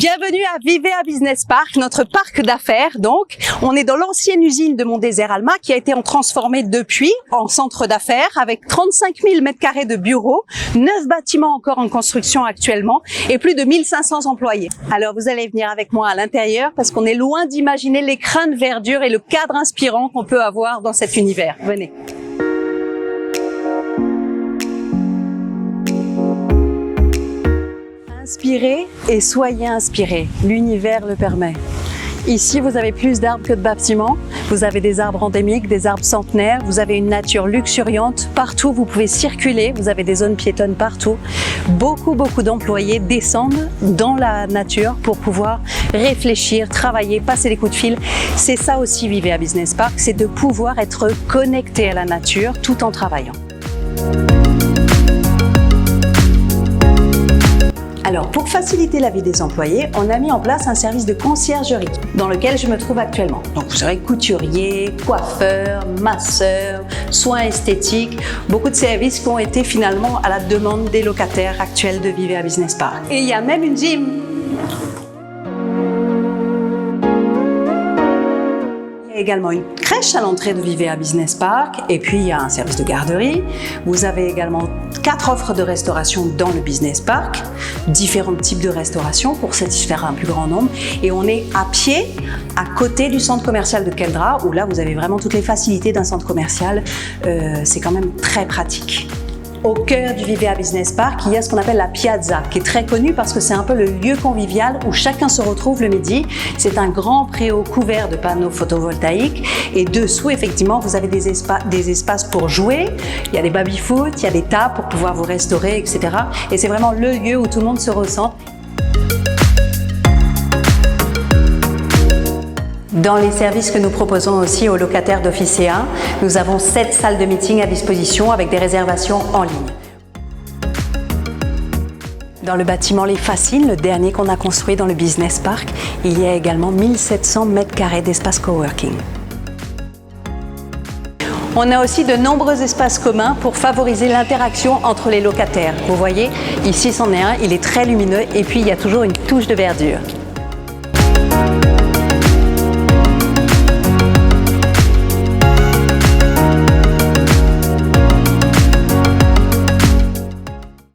Bienvenue à Vivea Business Park, notre parc d'affaires. Donc, on est dans l'ancienne usine de Mondésert Alma qui a été transformée depuis en centre d'affaires avec 35 000 m² de bureaux, 9 bâtiments encore en construction actuellement et plus de 1500 employés. Alors, vous allez venir avec moi à l'intérieur parce qu'on est loin d'imaginer l'écrin de verdure et le cadre inspirant qu'on peut avoir dans cet univers. Venez. Inspirez et soyez inspirés, l'univers le permet. Ici, vous avez plus d'arbres que de bâtiments, vous avez des arbres endémiques, des arbres centenaires, vous avez une nature luxuriante, partout vous pouvez circuler, vous avez des zones piétonnes partout. Beaucoup d'employés descendent dans la nature pour pouvoir réfléchir, travailler, passer des coups de fil. C'est ça aussi Vivea Business Park, c'est de pouvoir être connecté à la nature tout en travaillant. Alors, pour faciliter la vie des employés, on a mis en place un service de conciergerie dans lequel je me trouve actuellement. Donc, vous serez couturier, coiffeur, masseur, soins esthétiques, beaucoup de services qui ont été finalement à la demande des locataires actuels de Vivea Business Park. Et il y a même une gym. Il y a également une crèche à l'entrée de Vivea Business Park et puis il y a un service de garderie. Vous avez également 4 offres de restauration dans le Business Park, différents types de restauration pour satisfaire un plus grand nombre. Et on est à pied, à côté du centre commercial de Keldra, où là vous avez vraiment toutes les facilités d'un centre commercial. C'est quand même très pratique. Au cœur du Vivea Business Park, il y a ce qu'on appelle la piazza, qui est très connue parce que c'est un peu le lieu convivial où chacun se retrouve le midi. C'est un grand préau couvert de panneaux photovoltaïques et dessous, effectivement, vous avez des espaces pour jouer. Il y a des baby-foot, il y a des tables pour pouvoir vous restaurer, etc. Et c'est vraiment le lieu où tout le monde se ressent. Dans les services que nous proposons aussi aux locataires d'Officea, nous avons 7 salles de meeting à disposition avec des réservations en ligne. Dans le bâtiment Les Fascines, le dernier qu'on a construit dans le Business Park, il y a également 1700 m² d'espace coworking. On a aussi de nombreux espaces communs pour favoriser l'interaction entre les locataires. Vous voyez, ici c'en est un, il est très lumineux et puis il y a toujours une touche de verdure.